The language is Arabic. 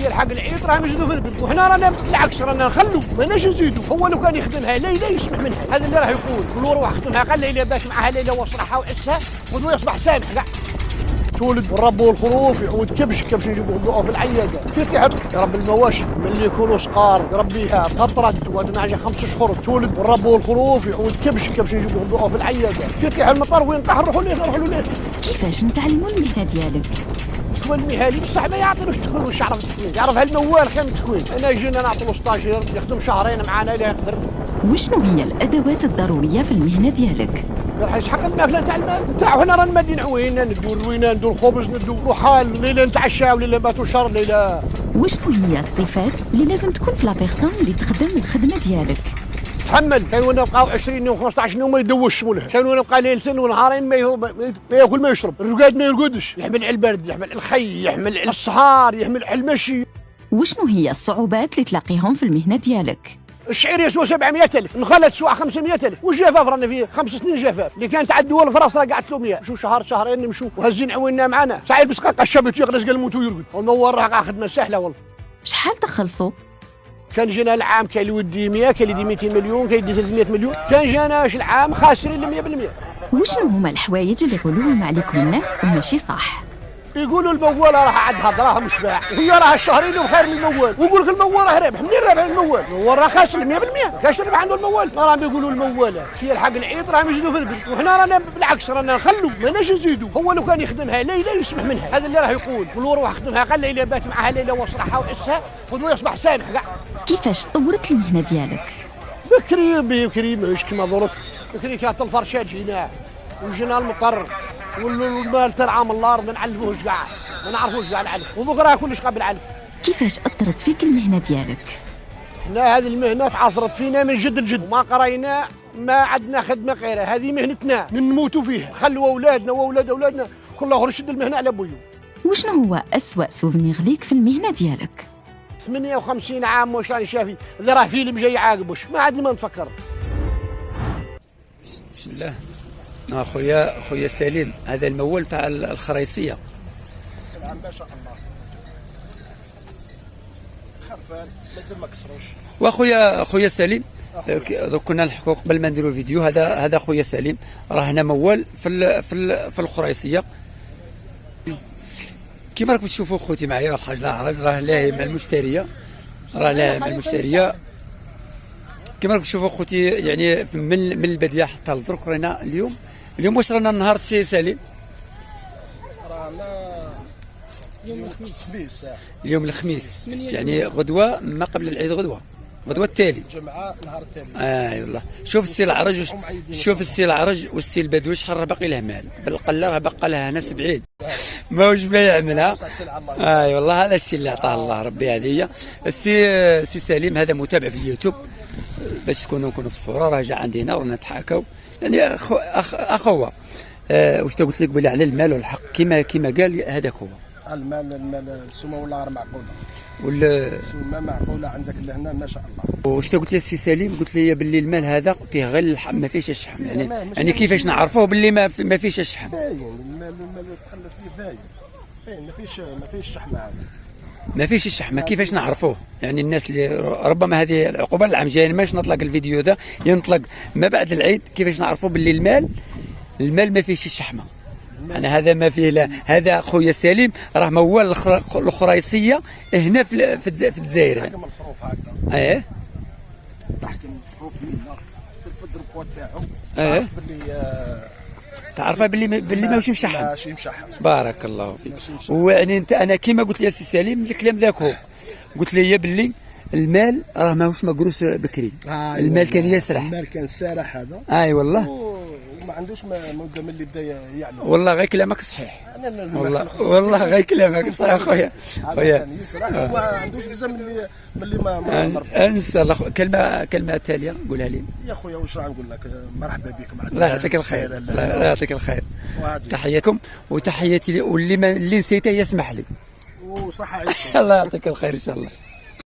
كي يلحق العيد راهم يزيدوا في البلد، وحنا رانا بالعكس رانا نخلوا ماناش نزيدوا. هو لو كان يخدمها ليله يسمح منها، هذا اللي راه يقول. كل روح خدمها قال ليله باش معها ليله وصرحها وعسها غدوه يصبح سامح كاع. تولد ونربوا الخروف يعود كبش يجيبوه في العياده. كيف يحط يربي المواشي ملي يكونوا صغار يربيها تطرد وعندنا حاجه 5 شهور تولد ونربوا الخروف يعود كبش يجيبوه في العياده. كيف يحل المطر وين طاح نروحوا ليه. كيفاش نتعلموا المهنه ديالك؟ تكوين مهالي بصح ما يعطيلوش تكوين واش يعرف التكوين، يعرفها الموال خير من التكوين. انا جينا نعطيو ستاجير يخدم شهرين معنا لا يقدر. وشنو هي الادوات الضروريه في المهنه ديالك؟ راح يسحق الماكله نتاع المال نتاعو. حنا رانا مادين عوينا ندور روينا ندور خبز ندور حال ليله نتعشاو ليله باتو شهر ليله. وشنو هي الصفات اللي لازم تكون في لا بيرسون اللي تخدم الخدمه ديالك؟ تحمل. كاين وين بقاو 20 يوم 15 يوم ما يدوش موله، كاين وين بقى ليلتين ونهارين ما ياكل ما يشرب، الرقاد ما يرقدش، يحمل على البرد يحمل على الخي يحمل على السهار يحمل على المشي. وشنو هي الصعوبات اللي تلاقيهم في المهنه ديالك؟ الشعير يسوى 700,000، الخلة تسوى 500,000، والجفاف رانا فيه 5 سنين جفاف، اللي كانت على الدول في راسها قاعد 300، مشوا شهر شهرين نمشوا وهزين عوينا معنا، ساعات بس قشبت يغلس قال موت ويرقد، والنور راه خدمه سهله والله. شحال تخلصوا؟ كان جينا العام كاين اللي يودي 100 كاين اللي يدي 200 مليون كاين اللي يدي 300 مليون، كان جاناش العام خاسرين 100%. وشنو هما الحوايج اللي يقولوهم عليكم الناس وماشي صح؟ يقولوا الموال راه عندها دراهم شباع وهي راه الشهرين لهم خير من الموال، ويقول لك الموال راه رابح. منين رابح الموال؟ الموال راه خاسر 100%، ما كاش ربح عنده الموال. راهم يقولوا الموال كي يلحق العيد راهم يزيدوا في البلد، وحنا رانا بالعكس رانا نخلوا ماناش نزيدوا. هو لو كان يخدمها ليله يسمح منها، هذا اللي راه يقول. كل روح خدمها قال ليله بات معها ليله وصرحها وعسها غدوه يصبح سامح كاع. كيفاش طورت المهنه ديالك؟ بكري ماهيش كيما درك. بكري كانت الفرشات جينا وجينا المطر والمال ترعى من الارض نعلفوهش كاع، ما نعرفوش كاع العلف، ودوك راه كلش قبل العلف. كيفاش اثرت فيك المهنه ديالك؟ لا هذه المهنه تعثرت فينا من جد الجد، ما قرينا ما عندنا خدمه غيرها، هذه مهنتنا نموتوا فيها، خلوا اولادنا واولاد اولادنا كل اخر يشد المهنه على بويو. وشنو هو اسوأ سوفنيغ ليك في المهنه ديالك؟ 58 عام واش راني شافي، اللي راه فيلم جاي عاقبوش ما عاد ما نفكر. بسم الله. خويا سليم، هذا المول تاع الخريصيه. ما شاء الله خرفان لازم ما كسروش. خويا سليم، دوك كنا نحكوا قبل ما نديروا الفيديو. هذا خويا سليم راه هنا موال في الخريصيه. كيما راكم تشوفوا خوتي معايا الحاج العرج راه لاهي مع المشتريه، كيما راكم تشوفوا خوتي يعني من البدايه حتى لدرك. رانا اليوم واش رانا النهار السي سليم؟ رانا يوم الخميس. اليوم الخميس يعني غدوه ما قبل العيد، غدوه التالي جمعه نهار التالي. والله شوف السي العرج والسي البدوي شحال باقي له مال بالقله، باقى له هنا 70 ماهوش ما يعملها. والله هذا الشيء اللي عطاه الله ربي. هذه السي سليم هذا متابع في اليوتيوب باش نكونوا في الصوره، راه جا عندنا ورانا نتحاكاو يعني اخوه. واش قلت لك بلي على المال والحق كيما قال هذاك هو المال السومه والله معقوله السومه معقوله عندك لهنا ما شاء الله. واش قلت لي السي سليم؟ قلت لي باللي المال هذا فيه غير اللحم ما فيهش الشحم، يعني كيفاش نعرفوه باللي ما فيش الشحم؟ باين المال تخلى فيه باين ما فيش الشحم هذا، ما فيش الشحمه. كيفاش نعرفوه؟ يعني الناس اللي ربما هذه العقوبه العام جاي ماش نطلق الفيديو ده ينطلق ما بعد العيد، كيفاش نعرفوه باللي المال ما فيش الشحمه؟ انا هذا ما فيه. لا هذا خويا سليم راه موال الخريصيه هنا في الجزائر. تحكم الخروف هكذا تحكم الخروف منا في الدربوه تاعو تعرفها باللي ماشي مشحم. ماشي مشحم. بارك الله فيك. ويعني انا كيما قلت لي السي سليم الكلام ذاك هو، قلت لي باللي المال راه ماهوش مقروس بكري. المال كان يسرح، المال كان سارح هذا. والله وما عندوش مده من اللي بدا يعلم. والله غير كلامك صحيح. والله غير كلامك صحيح خويا. يسرح وما عندوش بزاف من اللي ما ان شاء الله. كلمه تاليه قولها لي يا خويا. واش راح نقول لك؟ مرحبا بك معنا. الله يعطيك الخير. الله يعطيك الخير. تحياتكم وتحياتي واللي نسيته يسمح لي. وصحه عليكم. الله يعطيك الخير ان شاء الله.